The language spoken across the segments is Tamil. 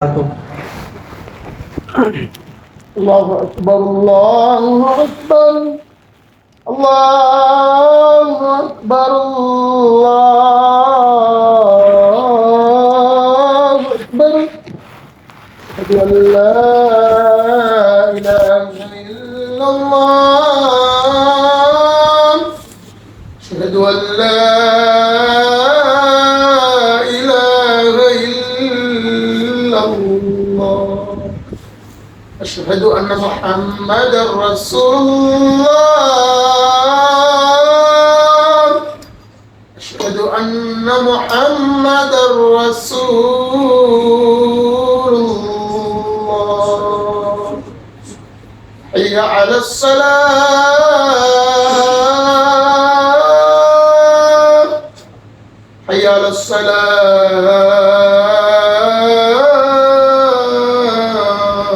الله أكبر الله أكبر الله أكبر الله أكبر أشهد أن لا إله إلا الله أشهد أن لا إله إلا الله أشهد أن محمدا رسول الله أشهد أن محمدا رسول الله حي على الصلاة حي على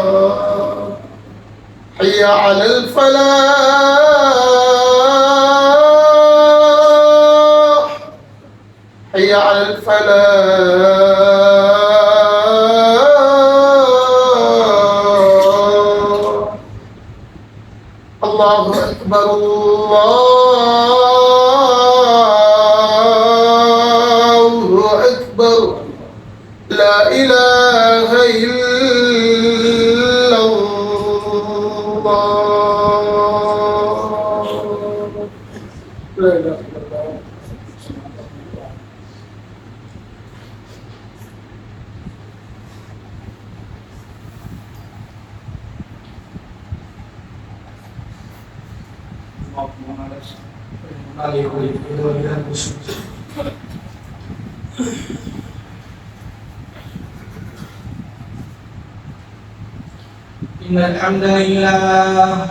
الصلاة حي على الفلاح حي على الفلاح الله أكبر الله أكبر لا إله إلا الله لا إله إلا الله إن الحمد لله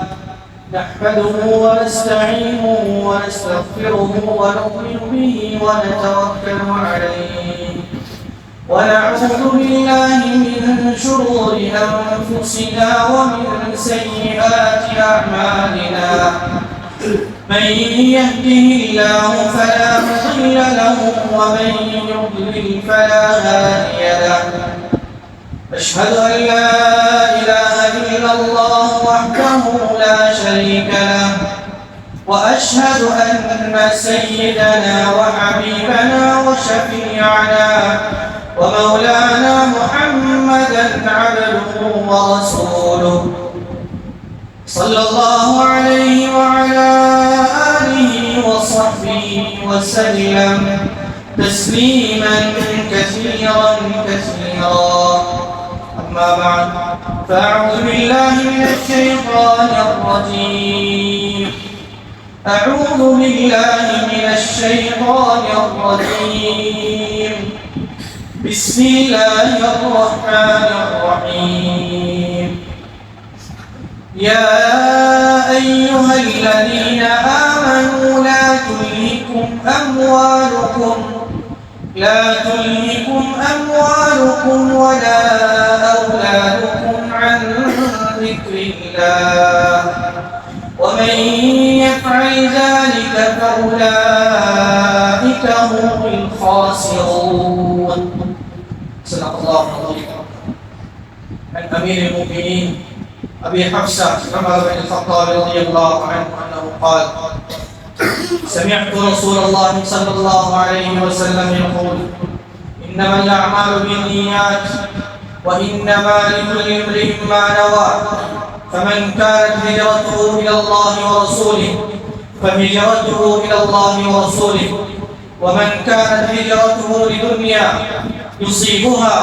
نحمده ونستعينه ونستغفره ونؤمن به ونتوكل عليه ونعوذ بالله من شرور أنفسنا ومن سيئات أعمالنا من يهده الله فلا مضل له ومن يضلل فلا هادي له أشهد أن لا إله إلا الله وحده لا شريك له وأشهد أن سيدنا وحبيبنا وشفيعنا ومولانا محمدا عبده ورسوله صلى الله عليه وعلى آله وصحبه وسلم تسليما كثيرا أما بعد فأعوذ بالله من الشيطان الرجيم أعوذ بالله من الشيطان الرجيم بسم الله الرحمن الرحيم يا أيها الذين آمنوا لا تلهكم أموالكم ولا أولادكم عن ذكر الله ومن يفعل ذلك فأولئك هم الخاسرون صدق الله العظيم. عن أمير المؤمنين أبي حفصة عمر بن الخطاب رضي الله عنه أنه قال سمعت رسول الله صلى الله عليه وسلم يقول إنما الأعمال بالنيات وإنما لكل امرئ ما نوى فمن كانت هجرته إلى الله ورسوله فهجرته إلى الله ورسوله ومن كانت هجرته لدنيا يصيبها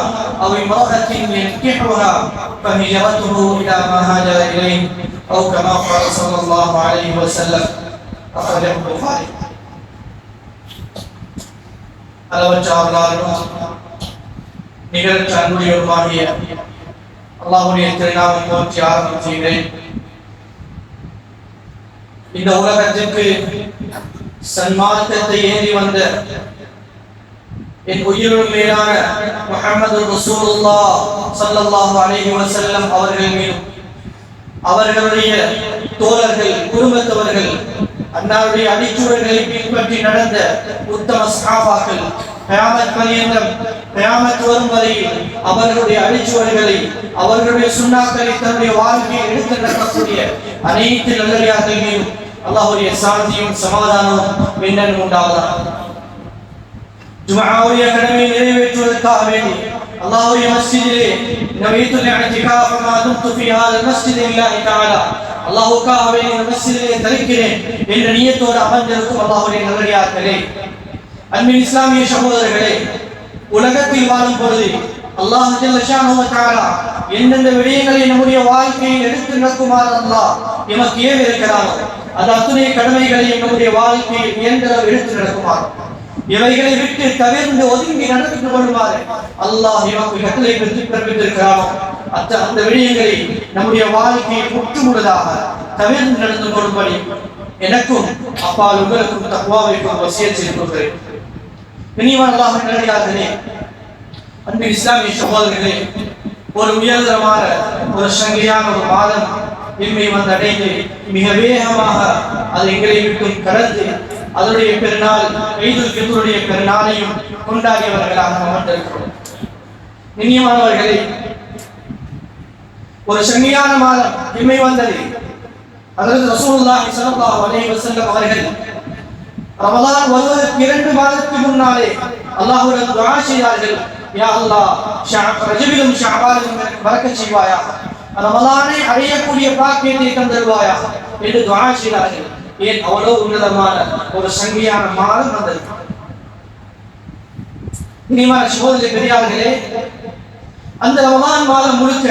أو امرأة ينكحها فهجرته إلى ما هاجر إليه أو كما قال صلى الله عليه وسلم أخرجه البخاري. அளவற்ற அருளாளனும் நிகழ்ச்சி அன்புடையவருமாகிய அல்லாஹ்வுடைய திருநாமம் போற்றி ஆரம்பம் செய்கிறேன். இந்த உலகத்திற்கு சன்மார்க்கத்தை ஏந்தி வந்த என் உயிரினும் மேலான முஹம்மது ரசூலுல்லாஹ் ஸல்லல்லாஹு அலைஹி வஸல்லம் அவர்கள் மீதும் அவர்களுடைய தோழர்கள் குடும்பத்தவர்கள் அன்னாருடைய அடிச்சுவடுகளை பின்பற்றி நடந்த உத்தம சஹாபாக்கள் கயாமத் பரியந்தம் கயாமத் வரும் வரையில் அவர்களுடைய அடிச்சுவடுகளை அவர்களுடைய சுண்ணாக்களை தன்னுடைய வாழ்க்கையை எடுத்து நடக்கக்கூடிய அனைத்து நல்லடியார்களையும் அல்லாஹ்வுடைய சாந்தியும் சமாதானமும் என்னென்னும் உண்டாவதாக. ஜும்ஆவுடைய கடமையை நிறைவேற்றுவதற்காக வேண்டி அல்லாஹ்வுடைய மஸ்ஜிதிலே நவீத்துல் இஅ்திகாஃப் மா தும்து ஃபீ ஹாதல் மஸ்ஜித் லில்லாஹி தஆலா அல்லாஹ்வுக்காக வேண்டி இந்த மஸ்ஜிதிலே தரிக்கிறேன் என்ற நியத்தோடு அமர்ந்திருக்கும் அல்லாஹ்வுடைய நல்லடியார்களே, அன்பின் இஸ்லாமிய சகோதரர்களே, உலகத்தில் வாழும் பொழுது அல்லாஹ் ஜல்ல ஷானஹு வ தஆலா எந்தெந்த விடயங்களை நம்முடைய வாழ்க்கையில் எடுத்து நடக்குமாறு அல்லாஹ் எமக்கு ஏவி இருக்கிறாரோ அது அத்துணை கடமைகளையும் நம்முடைய வாழ்க்கையில் இயன்றளவு எடுத்து நடக்குமாறு, இவைகளை விட்டு தவிர்த்து ஒதுங்கி நடந்து கொள்ளுமாறு அல்லாஹ் எமக்கு கட்டளை பிறப்பித்திருக்கிறாரோ அந்த விடயங்களை நம்முடைய வாழ்க்கையில் முற்றுமுழுதாக தவிர்த்து நடந்து கொள்ளும்படி எனக்கும் அப்பால் உங்களுக்கும் தக்வாவை வசியத் செய்து கொள்கிறேன். கண்ணியமான அல்லாஹ்வின் நல்லடியார்களே, அன்பின் இஸ்லாமிய சகோதரர்களே, ஒரு உயர்தரமான ஒரு சங்கையான ஒரு மாதம் இன்மை வந்து அடைந்து மிக வேகமாக அது எங்களை விட்டும் கடந்து அதனுடைய பெருநாள் ஈதுல் ஃபித்ருடைய பெருநாளையும் கொண்டாடியவர்களாக அமர்ந்திருக்கிறோம். கண்ணியமானவர்களே, ஒரு சங்கையான மாதம் இன்மை வந்தது. ஹஜ்ரத் ரசூலுல்லாஹி ஸல்லல்லாஹு அலைஹி வஸல்லம் அவர்கள் ரமலான் வருவதற்கு 2 மாதத்துக்கு முன்னாலே அல்லாஹ்வுடன் துஆ செய்தார்கள். யா அல்லாஹ், ரஜபிலும் ஷஅபானிலும் பரக்கத் செய்வாயா, ரமலானை அடையக்கூடிய பாக்கியத்தை தந்தருவாயா என்று துஆ செய்தார்கள். ஏன் அவ்வளவு உன்னதமான ஒரு சங்கையான மாதம் வந்தது. இனிமான சகோதர பெரியார்களே, அந்த ரமலான் மாதம் முழுக்க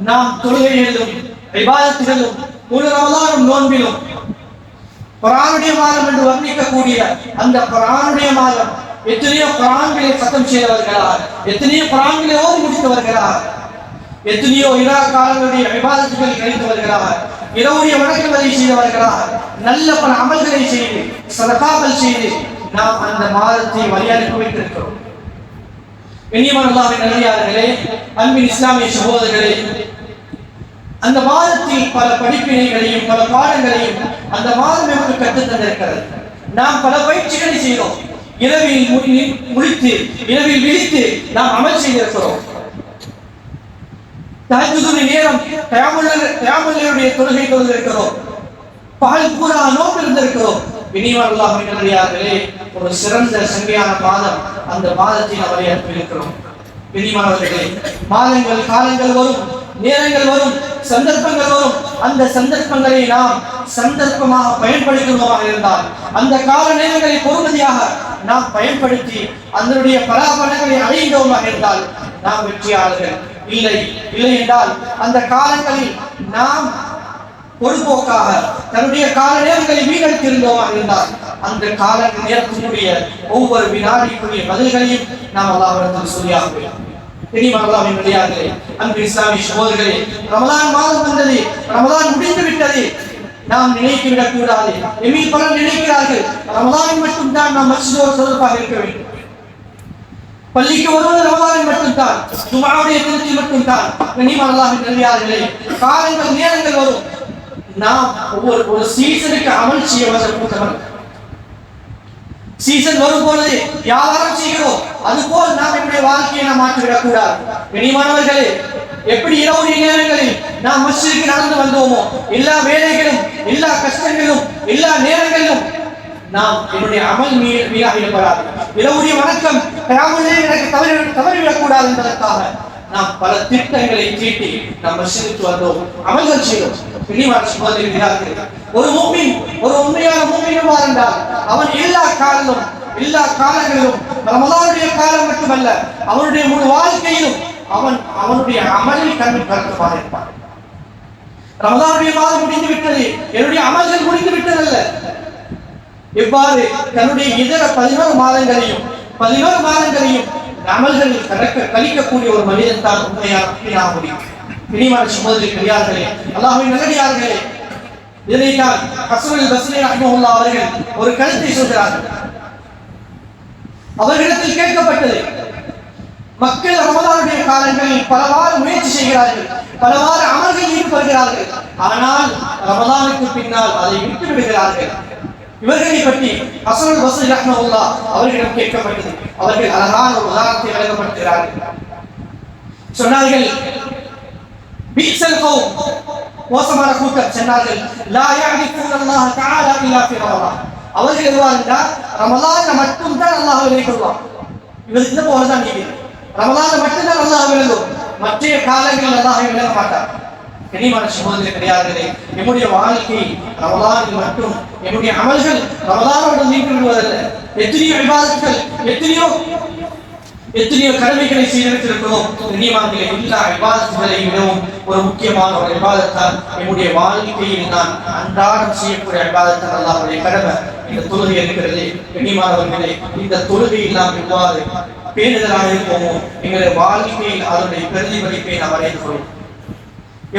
நாம் தொழுகைகளிலும் இபாதத்திலும் முழு ரமலானும் நோன்பிலும் குர்ஆனுடைய மாதம் என்று வர்ணிக்கக்கூடிய அந்த குர்ஆனுடைய மாதம் எத்தனையோ குர்ஆன்களை சத்தம் செய்தவர்களாக, எத்தனையோ குர்ஆன்களை ஓதி முடித்தவர்களாக, எத்தனையோ இரா காலங்களுடைய இபாதத்துகளை கழித்தவர்களாக, இரவுடைய வணக்கங்களை செய்தவர்களாக, நல்ல பல அமல்களை செய்து சதகாக்கள் செய்து நாம் அந்த மாதத்தை வழியனுப்பி வைத்திருக்கிறோம். கண்ணியமான அல்லாஹ்வின் நல்லடியார்களே, அன்பின் இஸ்லாமிய சகோதரர்களே, அந்த மாதத்தில் பல படிப்பினைகளையும் பல பாடங்களையும் அந்த மாதம் நமக்கு கற்றுத் தந்திருக்கிறது. நாம் பல பயிற்சிகளை செய்தோம். இரவில் முடித்து இரவில் விழித்து நாம் அமல் செய்திருக்கிறோம். தஹஜ்ஜுதுடைய நேரம் கயாமுல்லைலுடைய தொழுகை தொழுதிருக்கிறோம். பகல் பூரா நோன்பு இருந்திருக்கிறோம். இனிவான அல்லாஹ்வின் நல்லடியார்களே, ஒரு சிறந்த சங்கையான மாதம் அந்த மாதத்தில் அவரை அனுப்பியிருக்கிறோம். இனிமானவர்களே, மாதங்கள் காலங்கள் வரும், நேரங்கள் வரும், சந்தர்ப்பங்கள் வரும். அந்த சந்தர்ப்பங்களை நாம் சந்தர்ப்பமாக பயன்படுத்துவோமாக இருந்தால், அந்த கால நேரங்களை பொறுமதியாக நாம் பயன்படுத்தி அதனுடைய பலாபலங்களை அடைந்தோமாக இருந்தால் நாம் வெற்றியாளர்கள். இல்லை என்றால் அந்த காலங்களில் நாம் பொறுப்போக்காக தன்னுடைய கால நேரங்களை வீணடித்திருந்தோமாக இருந்தால் அந்த கால நேரத்தினுடைய ஒவ்வொரு வினாடிக்குரிய பதில்களையும் நாம் அல்லாஹ்விடத்தில் சொல்லியாக வேண்டும். அல்லாஹ்வின் நல்லடியார்களே, அன்பு இஸ்லாமிய சகோதரர்களே, ரமலான் மாதம் வந்தது, ரமலான் முடிந்து விட்டது. நாம் நினைத்துவிடக் கூடாது. எம்மில் பலர் நினைக்கிறார்கள் ரமலானில் மட்டும்தான் நாம் மஸ்ஜிதோடு தொடர்பாக இருக்க வேண்டும், பள்ளிக்கு வருவது ரமலானில் மட்டும்தான், ஜும்ஆவுடைய தினத்தில் மட்டும்தான். கண்ணியமான அல்லாஹ்வின் நல்லடியார்களே, காலங்கள் நேரங்கள் வரும். நாம் ஒரு சீசனுக்கு அமல் செய்ய வந்தவர்கள். சீசன் வரும்போது வியாபாரம் செய்கிறோம், அதுபோல் நாம் நம்முடைய வாழ்க்கையை நாம் மாற்றிவிடக் கூடாது. கண்ணியமானவர்களே, எப்படி இரவு நேரங்களில் நாம் மஸ்ஜிதுக்கு நடந்து வந்தோமோ, எல்லா வேலைகளும் எல்லா கஷ்டங்களும் எல்லா நேரங்களிலும் நாம் என்னுடைய அமல் வீணாகிடப்படாது. இரவுடைய வணக்கம் கியாமுல்லே எனக்கு தவறிவிடக் கூடாது என்பதற்காக நாம் பல திட்டங்களை தீட்டி நாம் மஸ்ஜிதுக்கு வந்தோம், அமல்கள் செய்தோம். ஒரு முஃமின், ஒரு உண்மையான முஃமினாக இருந்தால் அவன் எல்லா காலங்களிலும் ரமலானுடைய காலம் மட்டுமல்ல, அவனுடைய முழு வாழ்க்கையிலும் அவனுடைய அமலில் கருத்தமாக இருப்பான். ரமலானுடைய மாதம் முடிந்து விட்டது, என்னுடைய அமல்கள் முடிந்து விட்டதல்ல. எவ்வாறு தன்னுடைய இதர 11 மாதங்களையும் அமல்களில் கழிக்கக்கூடிய ஒரு மனிதன் தான் உண்மையாக முடியும். இனிமான சகோதரி பெரியார்களே, அல்லாஹ்வின் நல்லடியார்களே, இதைத்தான் ஹஸனுல் பஸ்ரி ரஹ்மத்துல்லாஹி அவர்கள் ஒரு கருத்தை சொல்கிறார்கள். அவர்களிடத்தில் கேட்கப்பட்டது, மக்கள் ரமலானுடைய காலங்களில் பலவாறு முயற்சி செய்கிறார்கள், பலவாறு அமல்களில் ஈடுபடுகிறார்கள், ஆனால் ரமலானுக்கு பின்னால் அதை விட்டு விடுகிறார்கள். இவர்களை பற்றி ஹஸனுல் பஸ்ரி ரஹ்மத்துல்லாஹ் அவர்களிடம் கேட்கப்பட்டது. அவர்கள் அழகான ஒரு உதாரணத்தை வழங்கப்படுகிறார்கள். சொன்னார்கள், பிஸல் கௌம், மோசமான கூட்டம். சொன்னார்கள், லா யஅரிஃபூன அல்லாஹ் தஆலா இல்லா ஃபி ரமலான். அவர்கள் எதுவாக ரமலான்ல மட்டும்தான் அல்லாஹ் விளங்குவான். இவர் இந்த போலதான் நீங்க ரமலான்ல மட்டும்தான் அல்லாஹ் விளங்கும், மற்ற காலங்களில் அல்லாஹ் விளங்க மாட்டார். கனிமான சகோதரர்களே, கிடையாதுகளே, நம்முடைய வாழ்க்கை ரமலானில் மட்டும், நம்முடைய அமல்கள் ரமலானோடு நீண்டு விடுவதல்ல. எத்தனையோ இபாதத்துகள், எத்தனையோ கடமைகளை செய்திருக்கிறோம். கனிமானங்களே, எல்லா இபாதத்துகளை விடவும் ஒரு முக்கியமான ஒரு இபாதத்தான் நம்முடைய வாழ்க்கையில் நான் அன்றாடம் செய்யக்கூடிய இபாதத்தான் அல்லாஹ்வுடைய கடமை. இந்த தொழுகை இருக்கிறது. கனிமானவர்களே, இந்த தொழுகையில் நாம் எவ்வாறு பேணுதலாக இருப்போமோ எங்களுடைய வாழ்க்கையில் அதனுடைய பிரதிபலிப்பை நாம் அடைந்து கொள்வோம்.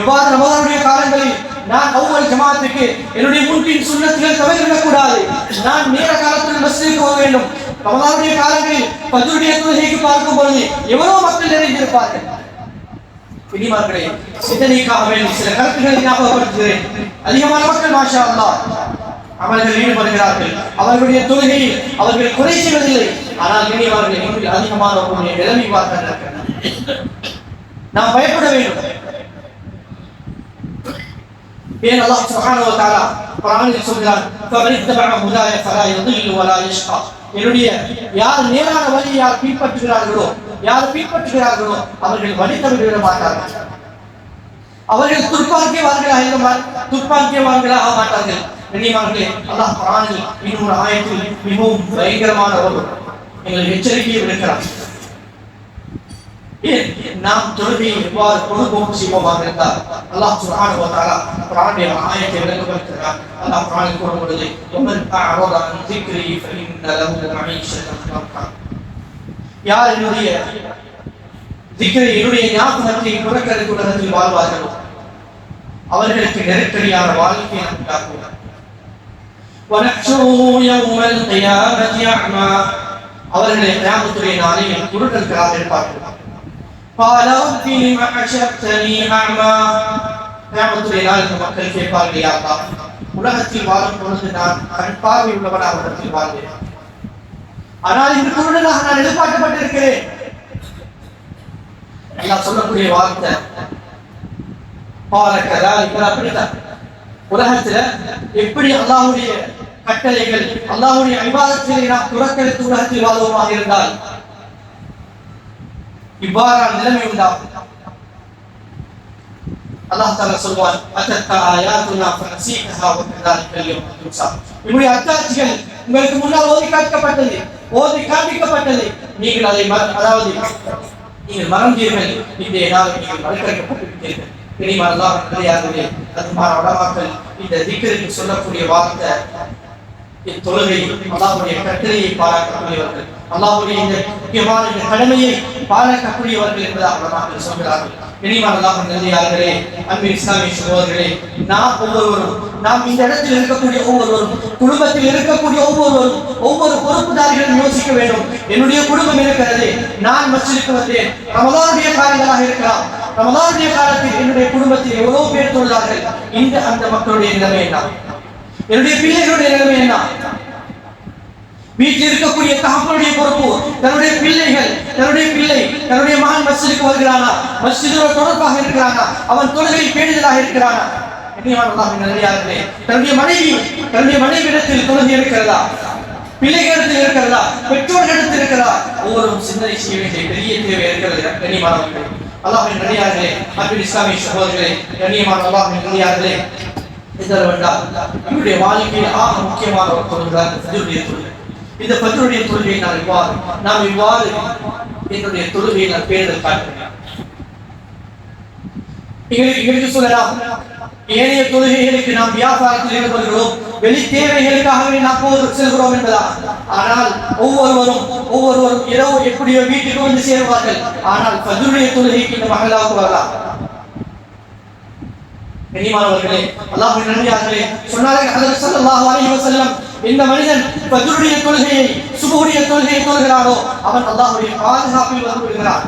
எவ்வாறு ரமலானுடைய காலங்களில் நான் அவ்வல் ஜமாத்துக்கு என்னுடைய முன்பின் சுன்னத்துகள் தவறிவிடக் கூடாது. நான் நேர காலத்தில் மஸ்ஜிதுக்கு போக வேண்டும். ரமலானுடைய காலங்களில் ஃபஜ்ருடைய தொழுகைக்கு பார்க்கும் பொழுது எவ்வளவு மக்கள் நிறைந்திருப்பார்கள். பிரிமார்களே, சிந்தனைக்காக வேண்டி சில கருத்துக்களை ஞாபகப்படுத்துகிறேன். அதிகமான மக்கள் மாஷா அல்லாஹ் அமல்களில் ஈடுபடுகிறார்கள். அவர்களுடைய தொழுகையில் அவர்கள் குறை செய்வதில்லை. ஆனால் இனிவர்கள் அதிகமான ஒரு நிலைமை பார்க்கிறார்கள். நாம் பயப்பட வேண்டும். ஏன் அல்லாஹ் சுப்ஹானஹு வ தஆலா குர்ஆனில் சொல்கிறான், ஃபமன் இத்தபஅ ஹுதாய ஃபலா யضில்லு வலா யஷ்கா. என்னுடைய யார் நேரான வழியை யார் பின்பற்றுகிறார்களோ அவர்கள் வழி தவறி விட மாட்டார்கள். அவர்கள் துர்ப்பாக்கியவான்களாக மாட்டார்கள். கண்ணியமானவர்களே, அல்லாஹ் குர்ஆனில் இன்னொரு ஆயத்தில் மிகவும் பயங்கரமான ஒரு எங்களுக்கு எச்சரிக்கையை விடுக்கிறார். நாம் தொழுகையை எவ்வாறு பொழுதுபோக்கு செய்வோமாக இருந்தால் அல்லாஹ் சுப்ஹானஹு வ தஆலா குர்ஆனிலே ஆயத்தை விளக்கப்படுத்துகிறார். அல்லாஹ் குர்ஆனில் கூறுகிறது, வமன் அஅரத அன் ذிக்ரி ஃபஇன்ன லஹு மஈஷத்தன் தன்கா. யார் என்னுடைய திக்ரை, என்னுடைய ஞாபகத்தை புறக்கணித்து உலகத்தில் வாழ்வார்களோ அவர்களுக்கு நெருக்கடியான வாழ்க்கையை நாம் உண்டாக்குவோம். வனஹ்ஷுருஹு யௌமல் கியாமத்தி அஅமா. அவர்களை கியாமத்துடைய நாளில் குருடர்களாக இருப்பார்கள். قال رب لم حشرتني أعمى. கியாமத்துடைய நாளில் மக்கள் கேட்பார்கள், யா அல்லாஹ், உலகத்தில் வாழும் பொழுது நான் கண் பார்வை உள்ளவனாக உலகத்தில் வாழ்ந்தேன், ஆனால் இந்த குருடனாக நான் எதிர்பார்க்கப்பட்டிருக்கிறேன். அல்லாஹ் சொல்லக்கூடிய வார்த்தை, அப்படித்தான் உலகத்துல எப்படி அல்லாஹ்வுடைய கட்டளைகள், அல்லாஹ்வுடைய இபாதத்துகளை நாம் புறக்கணித்து உலகத்தில் வாழ்வோமாக இருந்தால் இவ்வாறான நிலைமை உண்டாகும். அல்லாஹ் தஆலா சொல்வான், அத்தக ஆயாத்துனா ஃபனஸீஹா வ கதாலிகல் யௌம துன்ஸா. நம்முடைய அத்தாட்சிகள் உங்களுக்கு முன்னால் ஓதி காண்பிக்கப்பட்டது, நீங்கள் அதை நீங்கள் மறந்தீர்கள். இன்றைய நாள் நீங்கள் மறுக்கப்பட்டிருக்கிறீர்கள். தெரியுமா அல்லாஹ் நல்லையார்களே, அதுமான உலமாக்கள் இந்த திக்ருக்கு சொல்லக்கூடிய வார்த்தை தொழுகை அல்லாஹ்வுடைய கட்டளையை பாராட்டக்கூடியவர்கள், அல்லாஹ்வுடைய இந்த முக்கியமான இந்த கடமையை பாராட்டக்கூடியவர்கள் என்பதாக உலமாக்கள் சொல்கிறார்கள். தெரியுமா அல்லாஹ் நல்லையார்களே, அன்பின் இஸ்லாமிய சகோதரர்களே, நாம் இந்த இடத்தில் இருக்கக்கூடிய ஒவ்வொருவரும், குடும்பத்தில் இருக்கக்கூடிய ஒவ்வொரு பொறுப்புதாரிகளும் யோசிக்க வேண்டும். என்னுடைய குடும்பம் இருக்கிறது, நான் மஸ்ஜிதுக்கு வந்தேன், ரமலானுடைய காலங்களாக இருக்கலாம், ரமலானுடைய காலத்தில் என்னுடைய குடும்பத்தில் எவ்வளவு பேர் தொழுதார்கள், அந்த மக்களுடைய நிலைமை என்ன, என்னுடைய பிள்ளைகளுடைய நிலைமை என்ன? வீட்டில் இருக்கக்கூடிய தகப்பனுடைய பொறுப்பு, தன்னுடைய பிள்ளைகள், தன்னுடைய மகன் மஸ்ஜிதுக்கு வருகிறானா, மஸ்ஜிதோடு தொடர்பாக இருக்கிறானா, அவன் தொழுகையில் பேணுதலாக இருக்கிறானா? தன்னுடைய மனைவியிடத்தில் தொழுகை இருக்கிறதா, பிள்ளைகளிடத்தில் இருக்கிறதா, பெற்றோர்களிடத்தில் இருக்கிறதா? ஒவ்வொருவரும் சிந்தனை செய்ய வேண்டிய பெரிய தேவை இருக்கிறது. கண்ணியமானவர்களே, அல்லாஹ்வின் நல்லடியார்களே, அன்பின் இஸ்லாமிய சகோதரர்களே, கண்ணியமான அல்லாஹ்வின் நல்லடியார்களே, நம்முடைய வாழ்க்கையில் ஆக முக்கியமான ஒரு தொழுகைதான் ஃபஜ்ருடைய தொழுகை. இந்த ஃபஜ்ருடைய தொழுகையை நாம் இவ்வாறு என்னுடைய தொழுகையை நான் பேணுதல் காட்டுகிறேன். எங்களுக்கு சொல்லலாம், ஏனைய தொழுகைகளுக்கு நாம் வியாபாரத்தில் ஈடுபடுகிறோம், வெளி தேவைகளுக்காகவே நாம் செல்கிறோம் என்பதா? ஆனால் ஒவ்வொருவரும் இரவு எப்படியோ வீட்டுக்கு வந்து சேருவார்கள். ஆனால் ஃபஜ்ருடைய தொழுகைக்கு இந்த மகளாவுக்கு வரலாம். கண்ணியமானவர்களே, அல்லாஹ்வின் நல்லடியார்களே, சொன்னார்கள் ஹஜ்ரத் ஸல்லல்லாஹு அலைஹி வஸல்லம், இந்த மனிதன் ஃபஜ்ருடைய தொழுகையை, சுபஹுடைய தொழுகையை தொழுகிறானோ அவன் அல்லாஹ்வுடைய பாதுகாப்பில் வந்து விடுகிறான்.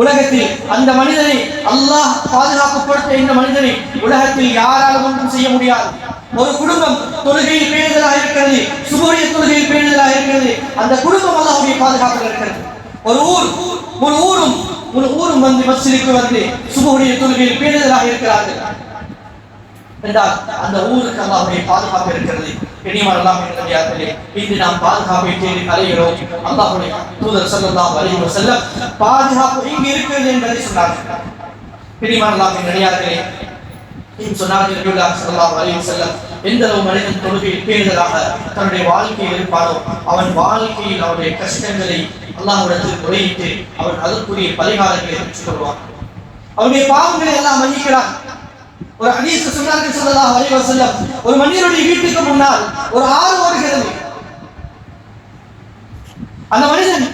உலகத்தில் அந்த மனிதனை அல்லாஹ் பாதுகாப்பு கொடுத்த இந்த மனிதனை உலகத்தில் யாராலும் ஒன்றும் செய்ய முடியாது. ஒரு குடும்பம் தொழுகையில் பேணுதலாக இருக்கிறது, சுபஹுடைய தொழுகையில் பேணுதலாக இருக்கிறது, அந்த குடும்பம் அல்லாஹ்வுடைய பாதுகாப்பில் இருக்கிறது. ஒரு ஊரும் வந்து மஸ்ஜிதுக்கு வந்து சுபஹுடைய தொழுகையில் பேணுதலாக இருக்கிறார்கள் என்றால் அந்த ஊருக்கு அல்லாஹ்வுடைய பாதுகாப்பு இருக்கிறது. கண்ணியமான அல்லாஹ்வின் நல்லடியார்களே, இன்று நாம் பாதுகாப்பை தேடி அலைகிறோம். அல்லாஹ்வுடைய தூதர் ஸல்லல்லாஹு அலைஹி வஸல்லம் பாதுகாப்பு எங்கே இருக்கிறது என்பதை சொன்னார்கள். கண்ணியமான அல்லாஹ்வின் நல்லடியார்களே, சொன்னார்கள் நபியுல்லாஹி ஸல்லல்லாஹு அலைஹி வஸல்லம், எந்த ஒரு மனிதன் தொழுகையில் பேணுதலாக தன்னுடைய வாழ்க்கையில் இருப்பானோ அவன் வாழ்க்கையில் அவருடைய கஷ்டங்களை அல்லாஹ்விடத்தில் முறையிட்டு அவன் அதற்குரிய பரிகாரங்களை பெற்றுக் கொள்வான். அவருடைய பாவங்களை எல்லாம் மன்னிக்கிறான். ஒரு ஹதீஸ் சொன்னார்கள் ஸல்லல்லாஹு அலைஹி வஸல்லம், ஒரு மனிதனுடைய வீட்டுக்கு முன்னால் ஒரு ஆறு ஓடுகிறது. அந்த மனிதன்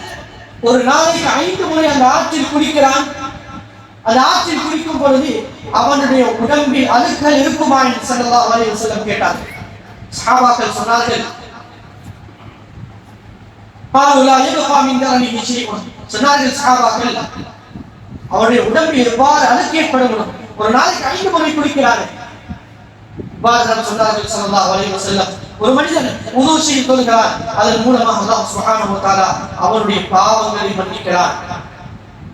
ஒரு நாளைக்கு 5 முறை அந்த ஆற்றில் குளிக்கிறான். அந்த ஆற்றில் குளிக்கும் பொழுது அவனுடைய உடம்பில் அழுக்குகள் இருக்குமா என்று ஸல்லல்லாஹு அலைஹி வஸல்லம் கேட்டார். சஹாபாக்கள் சொன்னார்கள், சொன்னார்கள் சஹாபாக்கள், அவருடைய உடம்பில் எவ்வாறு அழுக்கு ஏற்படும், ஒரு நாளைக்கு 5 முறை குளிக்கிறார்கள். சொன்னார்கள் ஸல்லல்லாஹு அலைஹி வஸல்லம், ஒரு மனிதன் உது செய்து தொழுகிறான், அதன் மூலமாக அல்லாஹ் சுப்ஹானஹு வ தஆலா அவருடைய பாவங்களை மன்னிக்கிறான்.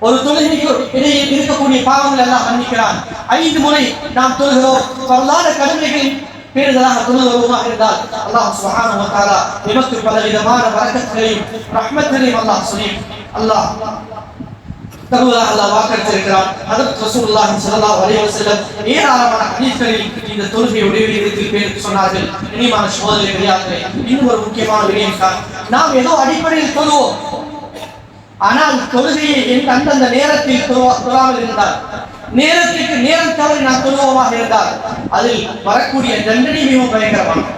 ஒரு தொழுகைக்கு இடையே இருக்கக்கூடிய பாவங்கள் எல்லாம் மன்னிக்கிறான். 5 முறை நாம் தொழுகிறோம், பரலான கடமைகள் பேணுதலாக தொழுகிறோமாக இருந்தால் அல்லாஹ் சுப்ஹானஹு வ தஆலா நமக்கு பலவிதமான பரக்கத்துகளையும் ரஹ்மத்தையும் அல்லாஹ் தருவதாக அல்லாஹ் வாக்களித்திருக்கிறான். ஹஜ்ரத் ரசூலுல்லாஹி ஸல்லல்லாஹு அலைஹி வஸல்லம் ஏராளமான ஹதீஸ்களில் இந்த தொழுகையுடைய விடயத்தில் பேருக்கு சொன்னார்கள். இனிமான சகோதரர்களே, இன்னும் ஒரு முக்கியமான விடயம் தான், நாம் ஏதோ அடிப்படையில் தொழுவோம், ஆனால் தொழுகையை அந்தந்த நேரத்தில் தொழாமல் இருந்தால், நேரத்திற்கு நேரம் தவறி நாம் தொழுவோமாக இருந்தால் அதில் வரக்கூடிய தண்டனை மிகவும் பயங்கரமானது.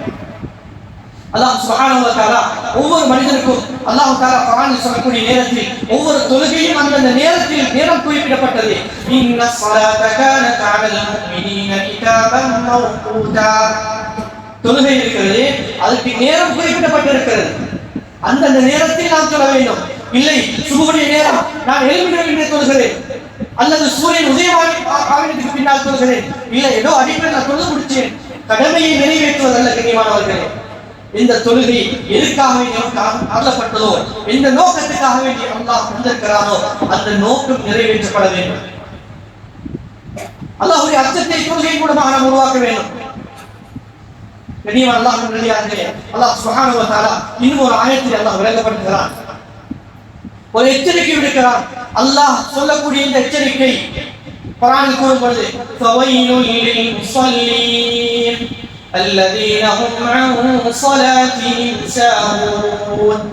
அல்லாஹ் சுப்ஹானஹு வ தஆலா ஒவ்வொரு மனிதனுக்கும் அல்லாஹ் தஆலா குர்ஆனில் சொல்லக்கூடிய நேரத்தில் ஒவ்வொரு தொழுகையும் அந்தந்த நேரத்தில் நேரம் குறிப்பிடப்பட்டது. இன்ன ஸலாத கானத் அலல் முஃமினீன கிதாபன் மவ்கூதா, தொழுகை இருக்கிறது, அதுக்கு நேரம் குறிப்பிடப்பட்டிருக்கிறது. அந்தந்த நேரத்தில் நாம் தொழ வேண்டும். இல்லை சுபஹுடைய நேரம் நான் எழும்பினேன் தொழுகிறேன், அல்லது சூரியன் உதயமானதுக்கு பின்னால் தொழுகிறேன், இல்லை ஏதோ அடிப்படையில் நான் தொழுது முடிச்சேன், கடமையை நிறைவேற்றுவதல்ல. கண்ணியமானவர்களே, இந்த தொழுகை எதுக்காக அருளப்பட்டதோ, எந்த நோக்கத்துக்காக வேண்டி அல்லாஹ் வந்திருக்கிறானோ அந்த நோக்கம் நிறைவேற்றப்பட வேண்டும். அல்லாஹ்வுடைய அச்சத்தை தொழுகை மூலமாக நாம் உருவாக்க வேண்டும். கண்ணியமான அல்லாஹ்வின் நல்லடியார்களே, அல்லாஹ் சுப்ஹானஹு வ தஆலா இன்னும் ஒரு ஆயத்தில் அல்லாஹ் விளங்கப்படுத்துகிறான், ஒரு எச்சரிக்கை விடுக்கிறான். அல்லாஹ் சொல்லக்கூடிய இந்த எச்சரிக்கை குர்ஆனில் கூறும் பொழுது ஃபவைலுல் லில் முஸல்லீன் அல்லதீன ஹும் அன் ஸலாத்திஹிம் சாஹூன்.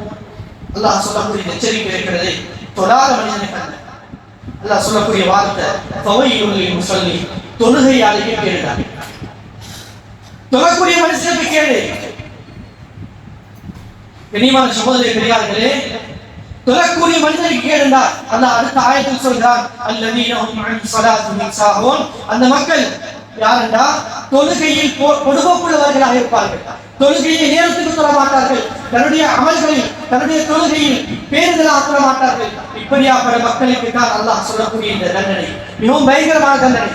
அல்லாஹ் சொல்லக்கூடிய எச்சரிக்கை இருக்கிறது தொழாத மனிதனுக்கு. அல்லாஹ் சொல்லக்கூடிய வார்த்தை ஃபவைலுல் லில் முஸல்லீன், தொழுகையாளிக்கு கேடுதான். தொழக்கூடிய மனுஷனுக்கு கேடு. கண்ணியமான சகோதரர்களே, பெரியார்களே, தொழக்கூடிய மனிதனுக்கு கேடுண்டா அல்லாஹ் அடுத்த ஆயத்தில் சொல்கிறான், அல்லதீன ஹும் அன் ஸலாத்திஹிம் சாஹூன். அந்த மக்கள் யாரென்றா தொழுகையில் பொடுபோக்குள்ளவர்களாக இருப்பார்கள், தொழுகையை நேரத்துக்கு தொழ மாட்டார்கள், தன்னுடைய அமல்களில் தன்னுடைய தொழுகையில் பேருதலாக தொழ மாட்டார்கள். இப்படியாப்பட்ட மக்களுக்கு தான் அல்லாஹ் சொல்லக்கூடிய இந்த தண்டனை மிகவும் பயங்கரமான தண்டனை.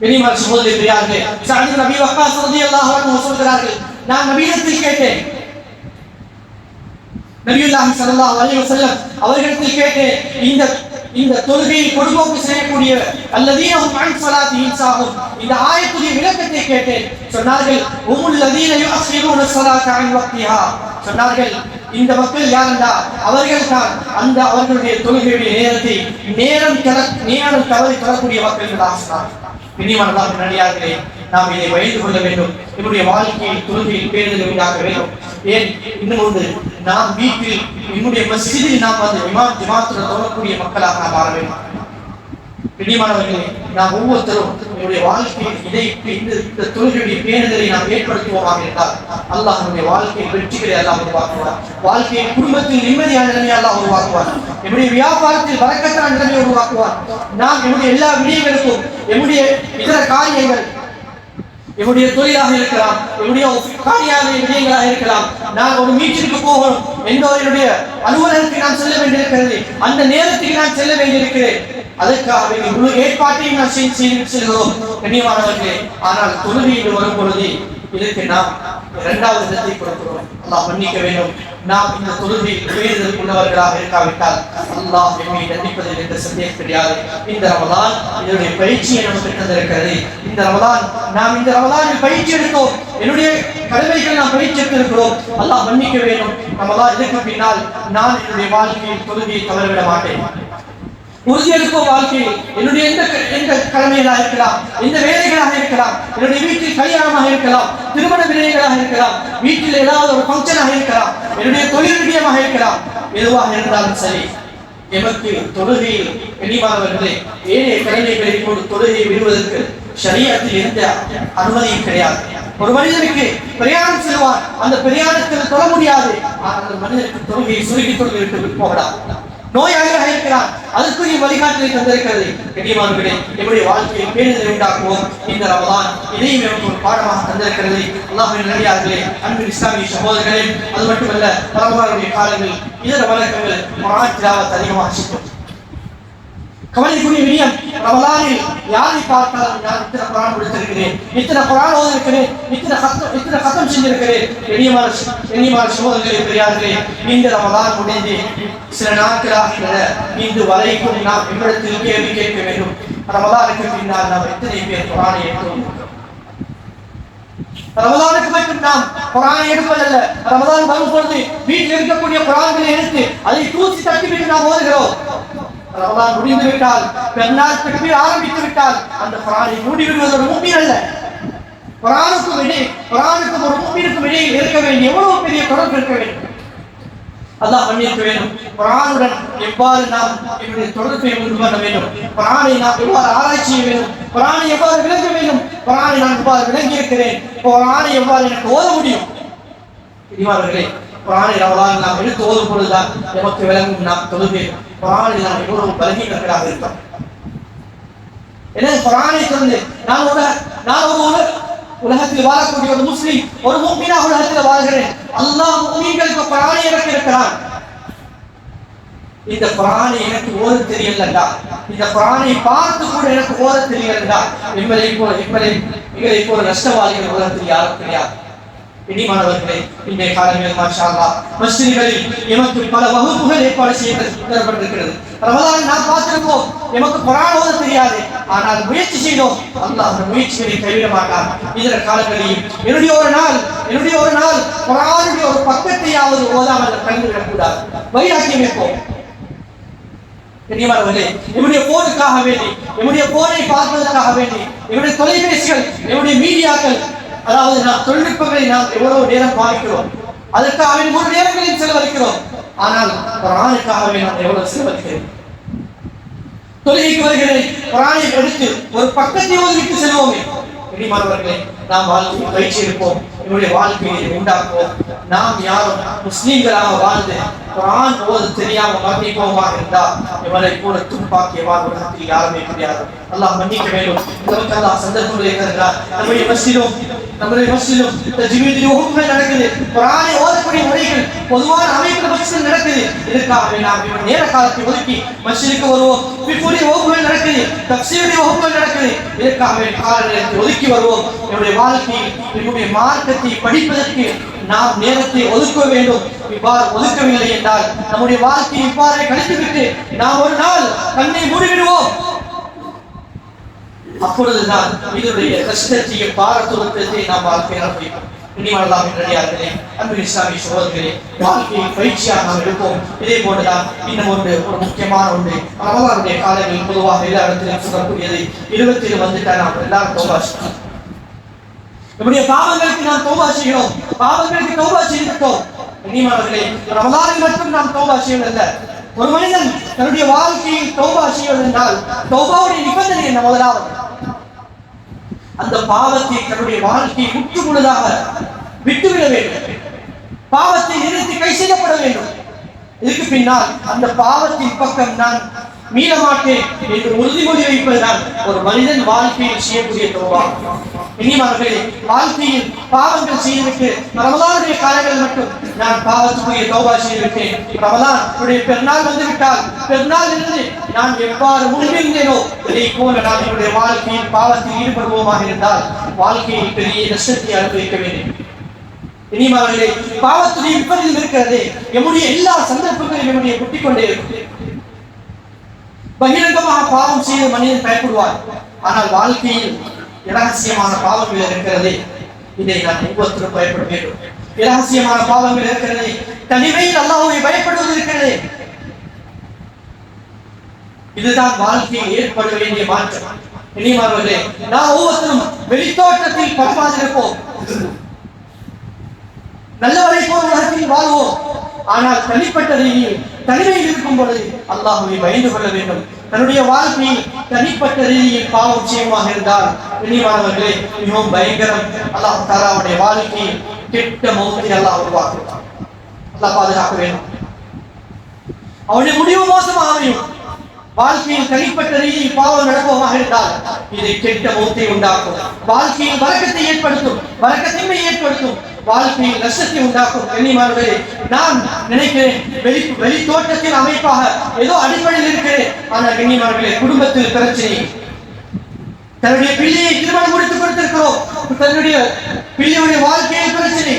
கண்ணியமான சகோதரர்களே, பெரியார்களே, சஅத் இப்னு அபீ வக்காஸ் ரலியல்லாஹு அன்ஹு சொல்கிறார்கள், நான் நபியிடத்தில் கேட்டேன், நபியுல்லாஹி ஸல்லல்லாஹு அலைஹி வஸல்லம் அவர்களிடத்தில் கேட்டேன், இந்த தொழுகையை பொடுபோக்கு செய்யக்கூடிய அல்லதீன ஹும் அன் ஸலாத்திஹிம் சாஹூன், இந்த ஆயத்துடைய விளக்கத்தை கேட்டேன். சொன்னார்கள், ஹுமுல் லதீன யுஅஸ்ஸிரூன ஸலாத அன் வக்திஹா. சொன்னார்கள், இந்த மக்கள் யாரென்றா அவர்கள் தான் அந்த அவர்களுடைய தொழுகையுடைய நேரத்தை நேரம் தவறி தரக்கூடிய மக்கள் என்று சொன்னார்கள். கண்ணியமான அல்லாஹ்வின் நல்லடியார்களே, நாம் இதை பயந்து கொள்ள வேண்டும். என்னுடைய வாழ்க்கையில் தொழுகையில் பேணுதலை உண்டாக்க வேண்டும். ஏன் இன்னும் ஒன்று, நாம் வீட்டில் என்னுடைய மஸ்ஜிதில் நாம் வந்து ஜமாத்துடன் தொழக்கூடிய மக்களாக நாம் மாற வேண்டும். கண்ணியமானவர்களே, நாம் ஒவ்வொருத்தரும் என்னுடைய வாழ்க்கையில் இந்த தொழுகையுடைய பேணுதலை நாம் ஏற்படுத்துவோமாக இருந்தால் அல்லாஹ் நம்முடைய வாழ்க்கையில் வெற்றிகளை அல்லாஹ் உருவாக்குவார். வாழ்க்கையில் குடும்பத்தில் நிம்மதியான நிலையை அல்லாஹ் உருவாக்குவார். நம்முடைய வியாபாரத்தில் பரக்கத்தான நிலையை உருவாக்குவார். நாம் நம்முடைய எல்லா விடயங்களுக்கும் நம்முடைய இதர காரியங்கள், என்னுடைய தொழிலாக இருக்கலாம், என்னுடைய காரியாக விடயங்களாக இருக்கலாம், நான் ஒரு மீட்டிற்கு போகணும், எந்த என்னுடைய அலுவலகத்துக்கு நான் செல்ல வேண்டியிருக்கிறது, அந்த நேரத்துக்கு நான் செல்ல வேண்டியிருக்கிறேன், அதற்காக முழு ஏற்பாட்டையும் நாம் செய்து செல்கிறோம் கண்ணியமானவர்களே. ஆனால் தொழுகையில் வரும் பொழுது இதற்கு நாம் இரண்டாவது இடத்தை கொடுக்கிறோம். அல்லாஹ் மன்னிக்க வேண்டும். நாம் இந்த தொழுகையில் பேறுதல் உள்ளவர்களாக இருக்காவிட்டால் அல்லாஹ் எம்மை தண்டிப்பதில் எந்த சந்தேகம் கிடையாது. இந்த ரமலான் இதனுடைய பயிற்சியை நமக்கு தந்திருக்கிறது. இந்த ரமலானில் பயிற்சி எடுத்தோம். என்னுடைய கடமைகள் நாம் பயிற்சி எடுத்திருக்கிறோம். அல்லாஹ் மன்னிக்க வேண்டும். ரமலான் இதற்கு பின்னால் நான் என்னுடைய வாழ்க்கையில் தொழுகையை தவறவிட மாட்டேன். உறுதியெடுப்போம். வாழ்க்கையில் என்னுடைய எந்த கடமைகளாக இருக்கலாம், எந்த வேலைகளாக இருக்கலாம், என்னுடைய வீட்டில் கல்யாணமாக இருக்கலாம், திருமண விலைகளாக இருக்கலாம், வீட்டில் ஏதாவது ஒரு ஃபங்க்ஷனாக இருக்கலாம், என்னுடைய தொழில் விடயமாக இருக்கலாம், எதுவாக இருந்தாலும் சரி, எமக்கு தொழுகையில் கண்ணியமானவர்களே ஏழை கடமைகளை கொண்டு தொழுகையை விடுவதற்கு ஷரியத்தில் எந்த அனுமதியும் கிடையாது. ஒரு மனிதனுக்கு பிரயாணம் செல்வார், அந்த பிரயாணத்தில் தொழ முடியாது. ஆனால் அந்த மனிதனுக்கு தொழுகையை சுருக்கி தொழுகைவிட்டு போகலாம். நோயாளியாக இருக்கிறார், அதற்குரிய வழிகாட்டலை தந்திருக்கிறது. கண்ணியமானவர்களே, நம்முடைய வாழ்க்கையில் பேருதலை உண்டாக்குவோம். இந்த ரமலான் இதையும் நமக்கு ஒரு பாடமாக தந்திருக்கிறது. அல்லாஹ்வின் நல்லடியார்களே, அன்பு இஸ்லாமிய சகோதரர்களே, அது மட்டுமல்ல ரமலானுடைய காலங்கள் இதர வழக்கங்கள் குர்ஆன் திலாவத் அதிகமாக செய்வோம். கவலைக்குரிய விடயம், ரமலானில் யாரை பார்த்தாலும் நான் இத்தனை குர்ஆன் படித்திருக்கிறேன், இத்தனை குர்ஆன் ஓதிருக்கிறேன், இத்தனை கத்தம் செஞ்சிருக்கிறேன். கண்ணியமான சகோதரர்களே, பெரியார்களே, இந்த ரமலான் முடிந்து சில நாட்களாக இன்று வரைக்கும் நாம் எவ்விடத்தில் கேள்வி கேட்க வேண்டும். ரமலானுக்கு பின்னால் நாம் எத்தனை பேர் குர்ஆனை ஏற்றோம்? ரமலானுக்கு மட்டும் நாம் குர்ஆனை எடுப்பதல்ல, ரமலான் வரும் பொழுது வீட்டில் இருக்கக்கூடிய குர்ஆன்களை எடுத்து அதை தூசி தட்டிவிட்டு நாம் ஓதுகிறோம். ரமலான் முடிந்து விட்டால், பெருநாள் தக்பீர் ஆரம்பித்து விட்டால் அந்த குர்ஆனை மூடி விடுவது ஒரு முஃமின் அல்ல. குர்ஆனுக்கும் ஒரு முஃமினுக்கும் இடையில் இருக்க வேண்டிய எவ்வளவு பெரிய தொடர்பு இருக்க வேண்டும். அல்லாஹ் மன்னிக்க வேண்டும். குர்ஆனுடன் எவ்வாறு நாம் என்னுடைய தொடர்பை உண்டு பண்ண வேண்டும், குர்ஆனை நாம் எவ்வாறு ஆராய்ச்சி செய்ய வேண்டும், குர்ஆனை எவ்வாறு விளங்க வேண்டும், குர்ஆனை நான் எவ்வாறு விளங்கி இருக்கிறேன், குர்ஆனை எவ்வாறு எனக்கு ஓத முடியும். இவ்வாறுகளே குர்ஆனை ரமலான் நாம் எடுத்து ஓதும் பொழுதுதான் நமக்கு விளங்கும் நாம் தொழுகை குர்ஆனில் நாம் எவ்வளவு பலகீனர்களாக இருக்கிறோம். எனவே குர்ஆனை திறந்து நான் ஒரு உலகத்தில் வாழக்கூடிய ஒரு முஸ்லிம், ஒரு முஃமினாக உலகத்தில் வாழ்கிறேன். அல்லாஹ் முஃமின்களுக்கு குர்ஆனை இறக்கியிருக்கிறான். இந்த குர்ஆனை எனக்கு ஓத தெரியலடா, இந்த குர்ஆனை பார்த்து கூட எனக்கு ஓத தெரியலடா, எங்களை போல நஷ்டவாளிகள் உலகத்தில் யாரும் கிடையாது. இனிமானவர்களே, இன்றைய காலங்களில் மாஷா அல்லாஹ் மஸ்ஜிதுகளில் எமக்கு பல வகுப்புகள் ஏற்பாடு செய்யப்பட்டிருக்கிறது. ரமலான் நாம் பார்த்திருப்போம், எமக்கு குர்ஆன் ஓத தெரியாது, ஆனால் முயற்சி செய்தோம். அல்லாஹ் அந்த முயற்சிகளை கைவிட மாட்டான். இதர காலங்களில் என்னுடைய ஒரு நாள் குர்ஆனுடைய ஒரு பக்கத்தையாவது ஓதாமல் கண்டுவிடக் கூடாது. வைராக்கியம் வைப்போம். கண்ணியமானவர்களே, நம்முடைய போனுக்காக வேண்டி, நம்முடைய போனை பார்ப்பதற்காக வேண்டி, நம்முடைய தொலைபேசிகள், நம்முடைய மீடியாக்கள், அதாவது நாம் தொழில்நுட்பங்களை நாம் எவ்வளவு நேரம் பாவிக்கிறோம், அதற்காக முழு நேரங்களையும் செலவழிக்கிறோம். ஆனால் குர்ஆனுக்காகவே நாம் எவ்வளவு செலவழிக்கிறோம். தொழுகைக்கு வருகிறேன், குர்ஆனை எடுத்து ஒரு பக்கத்தை ஓதிவிட்டு செல்வோமே. கண்ணியமானவர்களே, நாம் வாழ்க்கையை பயிற்சி எடுப்போம், என்னுடைய வாழ்க்கையை உண்டாக்குவோம். நாம் யாரும் முஸ்லீம்களாக வாழ்ந்து குர்ஆன் ஓத தெரியாம மரணிப்போமாக இருந்தால் இவரை கூட துப்பாக்கிய வாழ்வதற்கு யாருமே கிடையாது. அல்லாஹ் மன்னிக்க வேண்டும். நமக்கு அல்லாஹ் சந்தர்ப்பங்களை தருகிறார். நம்முடைய மஸ்ஜிதிலும் தஜ்வீதில் வகுப்புகள் நடக்குது, குர்ஆனை ஓதக்கூடிய முறைகள் பொதுவான அமைப்பு மஸ்ஜிதில் நடக்குது. இதற்காக நாம் நேர காலத்தை ஒதுக்கி மஸ்ஜிதுக்கு வருவோம். ஃபிக்ஹுடைய வகுப்புகள் நடக்குது, தஃசீருடைய வகுப்புகள் நடக்குது. இதற்காக கால நேரத்தை ஒதுக்கி வருவோம். என்னுடைய வாழ்க்கையில் என்னுடைய மார்க்கத்தை படிப்பதற்கு நாம் நேரத்தை ஒதுக்க வேண்டும். இவ்வாறு ஒதுக்கவில்லை என்றால் நம்முடைய வாழ்க்கையை இவ்வாறு கழித்துவிட்டு நாம் ஒரு நாள் கண்ணை மூடிவிடுவோம். அப்பொழுதுதான் இதனுடைய கஷ்டத்தையும் பாரத்துவத்தை நாம் வாழ்க்கையில் அனுபவிப்போம். இனிமல்லாமின்றியார்களே, அன்பு இஸ்லாமிய சகோதரர்களே, வாழ்க்கையை பயிற்சியாக நாம் எடுப்போம். இதே போன்றுதான் இன்னும் ஒரு முக்கியமான ஒன்று, ரமலானுடைய காலங்களில் பொதுவாக எல்லா இடத்திலும் சொல்லக்கூடியது 27 வந்துட்டா நாம் எல்லாரும் தௌபா செய்யணும். நம்முடைய பாவங்களுக்கு நாம் தௌபா செய்கிறோம், பாவங்களுக்கு தௌபா செய்திருக்கிறோம். இனிமர்களே, ரமலானில் மட்டும் நாம் தௌபா செய்வதல்ல. ஒரு மனிதன் தன்னுடைய வாழ்க்கையில் தௌபா செய்வதென்றால் தௌபாவுடைய நிபந்தனை என்ன? முதலாவது அந்த பாவத்தை தன்னுடைய வாழ்க்கையை முற்று முழுதாக விட்டுவிட வேண்டும், பாவத்தை நிறுத்தி கை செய்யப்பட வேண்டும். இதுக்கு பின்னால் அந்த பாவத்தின் பக்கம் நான் மீள மாட்டேன் என்று உறுதிமொழி வைப்பதுதான் ஒரு மனிதன் வாழ்க்கையில் செய்யக்கூடிய தௌபா. இனிமார்களே, வாழ்க்கையில் பாவங்கள் செய்துவிட்டு ரமலானுடைய காலங்களில் மட்டும் நான் பாவத்துக்குரிய தௌபா செய்துவிட்டேன், ரமலான் பெருநாள் வந்துவிட்டால் பெருநாள் இருந்து நான் எவ்வாறு முன்பிருந்தேனோ இதை போல நான் என்னுடைய வாழ்க்கையில் பாவத்தில் ஈடுபடுவோமாக இருந்தால் வாழ்க்கையில் பெரிய நஷ்டத்தை அனுபவிக்க வேண்டும். இனிமார்களே, பாவத்துடைய விபரீதம் இருக்கிறது. எம்முடைய எல்லா சந்தர்ப்பங்களும் என்னுடைய குட்டிக்கொண்டே இருக்கும். பகிரங்கமாக பாவம் செய்து மனிதன் பயப்படுவார். ஆனால் வாழ்க்கையில் இரகசியமான பாவங்கள் இருக்கிறது. இதை நான் ஒவ்வொருத்தரும் பயப்பட வேண்டும். இரகசியமான பாவங்கள் இருக்கிறது. தனிமையில் அல்லாஹ்வை பயப்படுவது இருக்கிறது. இதுதான் வாழ்க்கையில் ஏற்பட வேண்டிய மாற்றம். இனிமார்களே, நான் ஒவ்வொருத்தரும் வெளித்தோட்டத்தில் பரமாதிருப்போம், நல்லவரை போல் உலகத்தில் வாழ்வோம். ஆனால் தனிப்பட்ட ரீதியில் தனிமையில் இருக்கும் பொழுது அல்லாஹ்வை பயந்து கொள்ள வேண்டும். தன்னுடைய வாழ்க்கையில் தனிப்பட்ட ரீதியில் பாவம் செய்யமாக இருந்தால் இனிமானவர்களே மிகவும் பயங்கரம். அல்லாஹ் தஆலாவுடைய வாழ்க்கையில் கெட்ட மௌத்தை அல்லாஹ் உருவாக்குவார். அல்லாஹ் பாதுகாக்க வேண்டும். அவனுடைய முடிவு மோசமாக அமையும். வாழ்க்கையில் தனிப்பட்ட ரீதியில் பாவம் நடப்போமாக இருந்தால் இது கெட்ட மௌத்தை உண்டாக்கும். வாழ்க்கையில் வரக்கத்தை ஏற்படுத்தும், வரக்கத்தின்மை ஏற்படுத்தும், வாழ்க்கையில் நஷ்டத்தை உண்டாக்கும். கண்ணியமானவர்களே, நான் நினைக்கிறேன் வெளி தோட்டத்தில் அமைப்பாக ஏதோ அடிப்படையில் இருக்கிறேன். ஆனால் கண்ணியமானவர்களே, குடும்பத்தில் பிரச்சனை, தன்னுடைய பிள்ளையை திருமணம் முடித்துக் கொடுத்திருக்கிறோம், தன்னுடைய பிள்ளையுடைய வாழ்க்கையில் பிரச்சனை,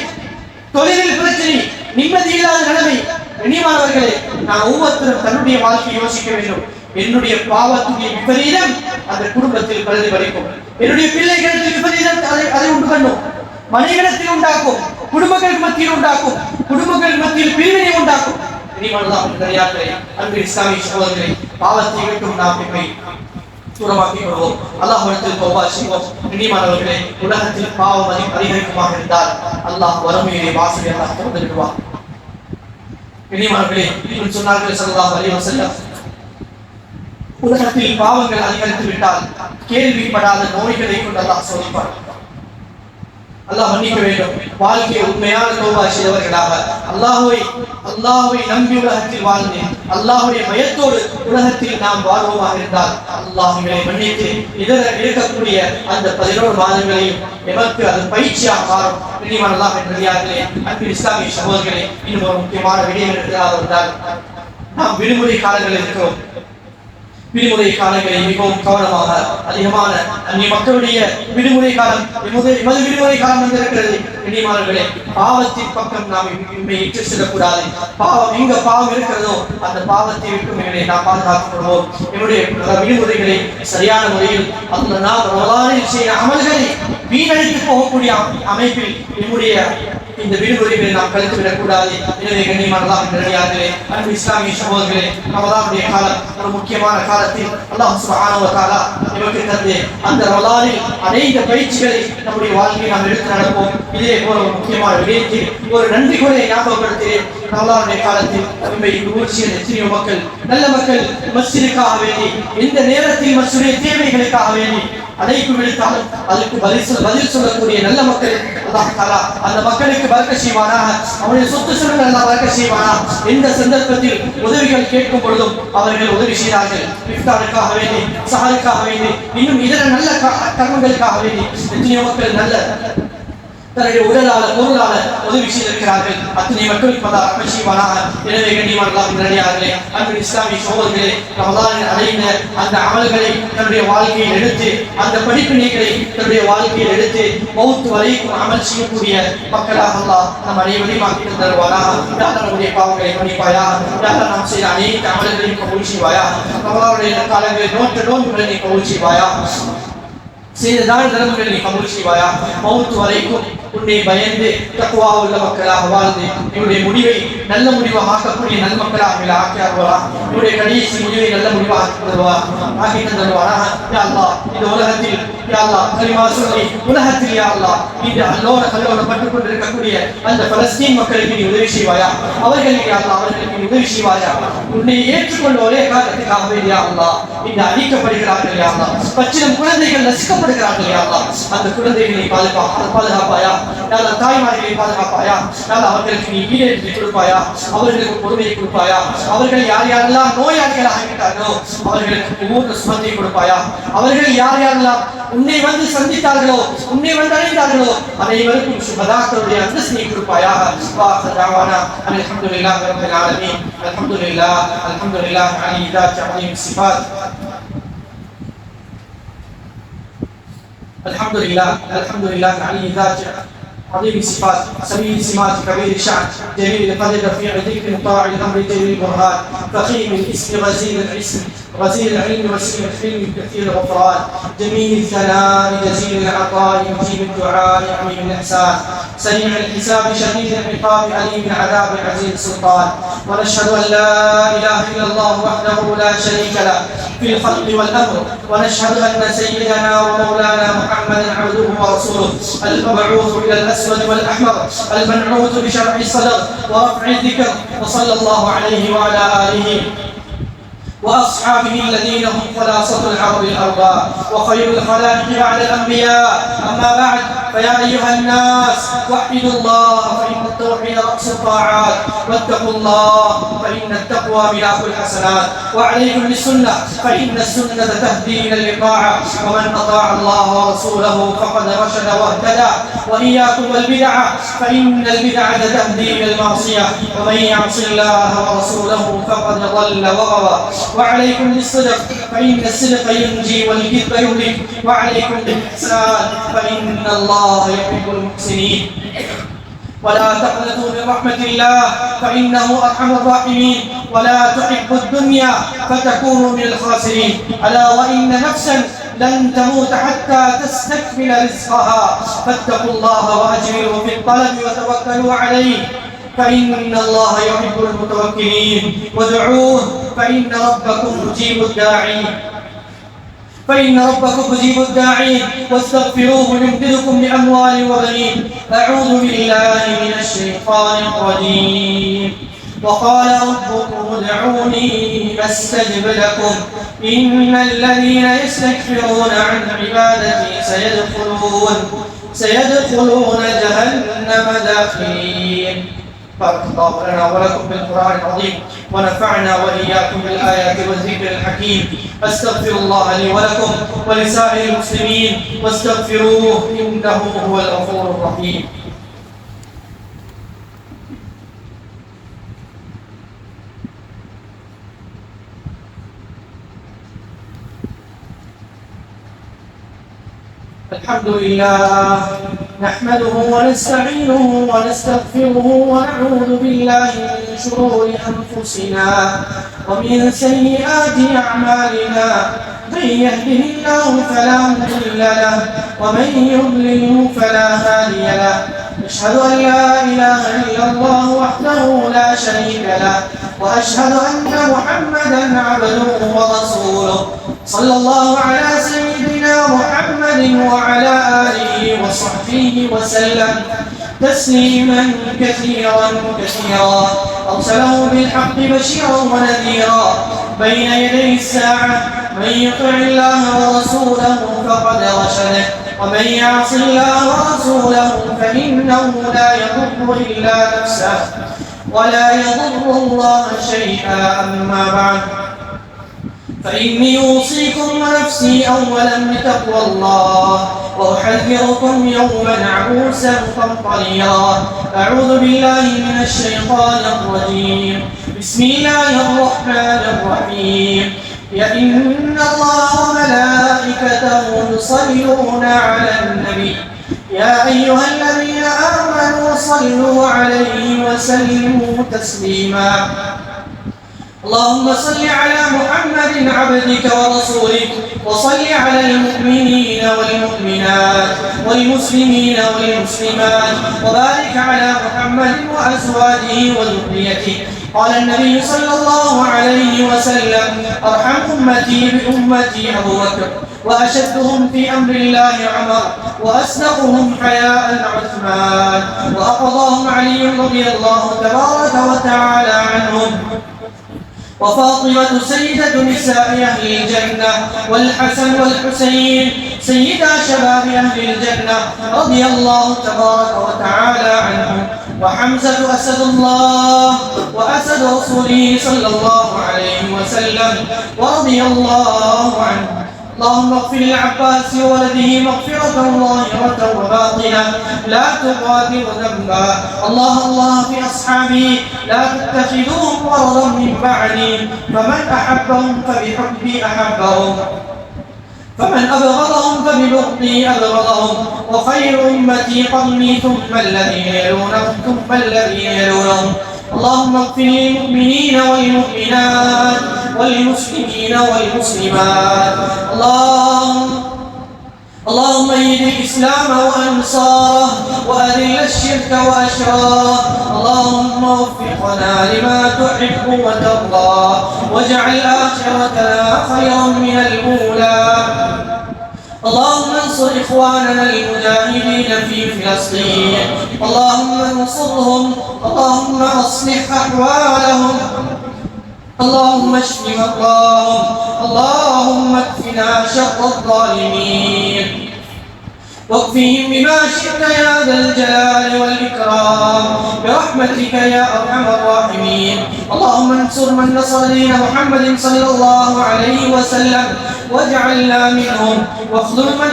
தொழிலில் பிரச்சனை, நிம்மதி இல்லாத நிலைமை. கண்ணியமானவர்களே, நான் ஒவ்வொருத்தரும் தன்னுடைய வாழ்க்கையை யோசிக்க வேண்டும். என்னுடைய பாவத்துடைய விபரீதம் அந்த குடும்பத்தில் பிரதிபலிக்கும். என்னுடைய பிள்ளைகளுக்கு விபரீதம் அதை உண்டு பண்ணும், மனைவிடத்தில் உண்டாக்கும், குடும்பங்களுக்கு மத்தியில் உண்டாக்கும், குடும்பங்களுக்கு மத்தியில் பிரிவினை உண்டாக்கும். அன்பு இஸ்லாமிய சகோதரர்களே, பாவத்தை விட்டும் நாம் நம்மை தூரமாக்கிக் கொள்வோம். அல்லாஹ்விடத்தில் தௌபா செய்வோம். கண்ணியமானவர்களே, உலகத்தில் பாவம் அதிகரிக்குமாக இருந்தால் அல்லாஹ் வறுமையை வாசலை அல்லாஹ் திறந்து விடுவார். கண்ணியமானவர்களே, சொன்னார்கள் ஸல்லல்லாஹு அலைஹி வஸல்லம், உலகத்தில் பாவங்கள் அதிகரித்து விட்டால் கேள்விப்படாத நோய்களை கொண்டு அல்லாஹ் சோதிப்பார். அல்லாஹ் மன்னிக்க வேண்டும். வாழ்க்கையை உண்மையான தௌபா செய்தவர்களாக அல்லாஹ்வை நம்பி உலகத்தில் வாழ்ந்து அல்லாஹ்வுடைய பயத்தோடு உலகத்தில் நாம் வாழ்வோமாக இருந்தால் அல்லாஹ் எங்களை மன்னித்து இருக்கக்கூடிய அந்த 11 மாதங்களையும் எமக்கு அது பயிற்சியாக மாறும். கண்ணியமான அல்லாஹ் நல்லடியார்களே, அன்பு இஸ்லாமிய சகோதரர்களே, இன்னும் ஒரு முக்கியமான விடயம் இருக்கிறார். நாம் விடுமுறை காலங்களில் இருக்கிறோம். விடுமுறை காலங்களை மிகவும் கவனமாக அதிகமான மக்களுடைய விடுமுறை காலம் விடுமுறை காலம் வந்திருக்கிறது. கண்ணியமானவர்களே, பாவத்தின் பக்கம் நாம் இட்டு செல்லக்கூடாது. பாவம் எங்க பாவம் இருக்கிறதோ அந்த பாவத்தை விட்டு நாம் பாதுகாத்துக் கொள்வோம். என்னுடைய விடுமுறைகளை சரியான முறையில் நாம் ரமலானில் செய்த அமல்களை வீணடித்து போகக்கூடிய அமைப்பில் என்னுடைய இந்த விடுமுறைகளை நாம் கழித்துவிடக் கூடாது. எனவே கண்ணியமான நல்லடியார்களே, அன்பு இஸ்லாமிய சகோதரர்களே, ரமலானுடைய காலம் ஒரு முக்கியமான காலத்தில் அல்லாஹ் சுப்ஹானஹு வ தஆலா நமக்கு தந்து அந்த ரமலானில் அநேக பயிற்சிகளை நம்முடைய வாழ்க்கையில் நாம் எடுத்து நடப்போம். இதே போல ஒரு முக்கியமான விடயத்தில் ஒரு நன்றி கூறலை ஞாபகப்படுத்துகிறேன். ரமலானுடைய காலத்தில் நம்மை ஊர்ச்சியில் எத்தனையோ மக்கள், நல்ல மக்கள் மஸ்ஜிதுக்காக வேண்டி, எந்த நேரத்தில் மஸ்ஜிதுடைய தேவைகளுக்காக வேண்டி அழைப்பு விடுத்தாலும் அதற்கு பதில் சொல்லக்கூடிய நல்ல மக்கள் அல்லாஹ் தஆலா அந்த மக்களுக்கு பரக்கத் செய்வானாக. அவருடைய சொத்து சுகங்கள் அல்லாஹ் பரக்கத் செய்வானாக. எந்த சந்தர்ப்பத்தில் உதவிகள் கேட்கும் பொழுதும் அவர்கள் உதவி செய்தார்கள். இஃப்தாருக்காக வேண்டி, சஹருக்காக வேண்டி, இன்னும் இதர நல்ல கர்மங்களுக்காக வேண்டி எத்தனையோ மக்கள் நல்ல தன்னுடைய உடலால பொருளால உதவி செய்திருக்கிறார்கள். அத்தனை மக்களுக்கு அல்லாஹ் ரஹ்மத் செய்வானாக. எனவே கண்ணியமான அல்லாஹ்வின் நல்லடியார்களே, அன்பு இஸ்லாமிய சகோதரர்களே, ரமலானில் அடைந்த அந்த அமல்களை தன்னுடைய வாழ்க்கையில் எடுத்து, அந்த படிப்பினைகளை தன்னுடைய வாழ்க்கையில் எடுத்து மௌத் வரைக்கும் அமல் செய்யக்கூடிய மக்களாக அல்லாஹ் நம் அனைவரையும் ஆக்கி தருவானாக. நம்முடைய பாவங்களை மன்னிப்பாயாக. நாம் செய்த அனைத்து அமல்களையும் கபூல் செய்வாயா. ரமலானுடைய காலங்களில் நோன்புகளை நீ கபூல் செய்வாயா. செய்த தான தர்மங்களை நீ கபூல் செய்வாயா. மௌத் வரைக்கும் உன்னை பயந்து தக்வா உள்ள மக்களாக வாழ்ந்து என்னுடைய முடிவை நல்ல முடிவாக ஆக்கக்கூடிய நல்ல மக்களாக ஆக்கியார்களா. என்னுடைய கடைசி முடிவை நல்ல முடிவாக ஆக்கி தருவானா. யா அல்லாஹ், இந்த உலகத்தில் யா அல்லாஹ் கலிமா சொல்லி உலகத்தில் யா அல்லாஹ் இந்த அல்லோட கல்லோடப்பட்டுக் கொண்டிருக்கக்கூடிய அந்த பலஸ்தீன் மக்களுக்கு நீ உதவி செய்வாயா. அவர்களுக்கு யா அல்லாஹ் அவர்களுக்கு நீ உதவி செய்வாயா. உன்னை ஏற்றுக்கொண்ட ஒரே காரணத்துக்காகவே யா அல்லாஹ் இந்த அழிக்கப்படுகிறார்கள் யா அல்லாஹ். பச்சிலம் குழந்தைகள் நசுக்கப்படுகிறார்கள் யா அல்லாஹ். அந்த குழந்தைகளை பாதுகாப்பாயா. யாரா தாய்மார்களை பாதுகாப்பாயா, யாரா அவர்களுக்கு நீ ஈடேற்றி கொடுப்பாயா, அவர்களுக்கு பொறுமையை கொடுப்பாயா, அவர்கள் யார் யாரெல்லாம் நோயாளிகள் ஆகிவிட்டார்களோ அவர்களுக்கு பூர்ண சுகத்தை கொடுப்பாயா, அவர்கள் யார் யாரெல்லாம் உன்னை வந்து சந்தித்தார்களோ உன்னை வந்து அடைந்தார்களோ அனைவருக்கும் சுகதாக்களுடைய அந்தஸ்தை கொடுப்பாயாக. அல்ஹம்துலில்லாஹி ரப்பில் ஆலமீன். அல்ஹம்துலில்லாஹ் அலி ذات عظيم الصفات. الحمد لله علي ذات عظيم الصفات سميع السمات كبير الشأن جليل القدر رفيع الذكر مطاع الامر جليل البرهان فخيم الاسم غزير الاسم غزير العلم وسيم الحلم كثير الغفران جميل الثناء جزيل العطاء مجيب الدعاء عميم الاحسان سريع الحساب شديد العقاب عليم العذاب عزيز السلطان. ونشهد ان لا اله الا الله وحده لا شريك له في الخلق والامر. ونشهد ان سيدنا ومولانا محمدا عبده ورسوله المبعوث الى الاسود والاحمر المنعوت بشرع الصدر ورفع الذكر. وصلى الله عليه وعلى اله وأصحابه الذين هم خلاصة العرب الأرباء وخير الخلائق بعد الأنبياء. أما بعد فيا أيها الناس وحدوا الله فإن التوحيد رأس الطاعات واتقوا الله فإن التقوى ملاك الحسنات. وعليكم بالسنة فإن السنة تهدي إلى الطاعة ومن أطاع الله ورسوله فقد رشد واهتدى. وإياكم والبدعة فإن البدعة تهدي إلى المعصية ومن يعص الله ورسوله فقد ضل وغوى. وعليكم بالصدق فإن الصدق ينجي والكذب يهلك. وعليكم بالإحسان فإن الله يحب المحسنين. ولا تقنطوا من رحمة الله فإنه أرحم الراحمين. ولا تحبوا الدنيا فتكونوا من الخاسرين. ألا وإن نفسا لن تموت حتى تستكمل رزقها فاتقوا الله وأجملوا في الطلب وتوكلوا عليه فإن الله يحب المتوكلين. وادعوه فإن ربكم مجيب الداعين. واستغفروه يمددكم بأموال وبنين. أعوذ بالله من الشيطان الرجيم. وقال ربكم ادعوني أستجب لكم إن الذين يستكبرون عن عبادتي سيدخلون جهنم داخلين. بارك الله لنا ولكم بالقرآن العظيم ونفعنا وإياكم بالآيات والذكر الحكيم. أستغفر الله لي ولكم ولسائر المسلمين واستغفروه إنه هو الغفور الرحيم. الحمد لله نحمده ونستعينه ونستغفره ونعوذ بالله من شرور أنفسنا ومن سيئات أعمالنا. من يهده الله فلا مضل له ومن يضلله فلا هادي له. أشهد أن لا إله إلا الله وحده لا شريك له وأشهد أن محمدا عبده ورسوله. صلى الله على سيدنا محمد وعلى آله وصحبه وسلم تسليما كثيرا أرسله بالحق بشيرا ونذيرا بين يدي الساعة. من يطع الله ورسوله فقد رشد ومن يعص الله ورسوله فإنه لا يضر إلا نفسه ولا يضر الله شيئا. أما بعد فإني أوصيكم ونفسي أولا بتقوى الله وأحذركم يوما عبوسا قمطريرا. أعوذ بالله من الشيطان الرجيم. بسم الله الرحمن الرحيم. إن الله وملائكته يصلون على النبي يا أيها الذين آمنوا صلوا عليه وسلموا تسليما. اللهم صل على محمد عبدك ورسولك وصل على المؤمنين والمؤمنات والمسلمين والمسلمات وبارك على محمد وأزواجه وذريته. قال النبي صلى الله عليه وسلم أرحم أمتي بأمتي أبو بكر وأشدهم في أمر الله عمر وأصدقهم حياء عثمان وأقضاهم علي رضي الله تبارك وتعالى عنهم. وفاطمة سيدة نساء أهل الجنة، والحسن والحسين سيدا شباب أهل الجنة رضي الله تبارك وتعالى عنهم، وحمزة أسد الله وأسد رسوله صلى الله عليه وسلم ورضي الله عنه. اللهم اغفر للعباس وولده مغفرة ظاهرة وباطنة لا تغادر ذنبا. الله في أصحابي لا تتخذوهم غرضا من بعدي، فمن أحبهم فبحبي أحبهم، فمن أبغضهم فببغضي أبغضهم، وخير أمتي قرني ثم الذين يلونهم ثم الذين يلونهم. اللهم اغفر للمؤمنين والمؤمنات والمسلمين والمسلمات. اللهم ايد الإسلام وأنصاره وأذل الشرك وأشراره. اللهم وفقنا لما تحب وترضى، واجعل آخرتنا خيرا من الأولى. اللهم انصر إخواننا المجاهدين في فلسطين، اللهم انصرهم، اللهم أصلح أحوالهم، اللهم اشف مرضاهم، اللهم اكفنا شر الظالمين، واكفهم بما شئت يا ذا الجلال والإكرام برحمتك يا أرحم الراحمين. اللهم انصر من نصر دين محمد صلى الله عليه وسلم واجعلنا منهم، واخذل من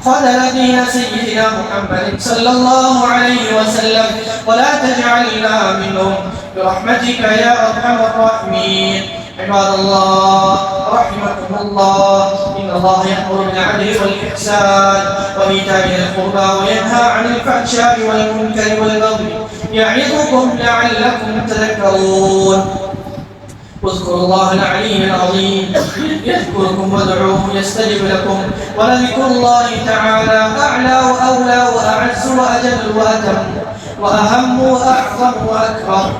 خذل دين سيدنا محمد صلى الله عليه وسلم ولا تجعلنا منهم برحمتك يا أرحم الراحمين. عباد الله رحمكم الله، إن الله يأمر بالعدل والإحسان وإيتاء ذي القربى وينهى عن الفحشاء والمنكر والبغي يعظكم لعلكم تذكرون. واذكروا الله العلي العظيم يذكركم وادعوه يستجب لكم، ولذكر الله تعالى أعلى وأولى وأعز وأجل وأتم وأهم وأعظم وأكبر.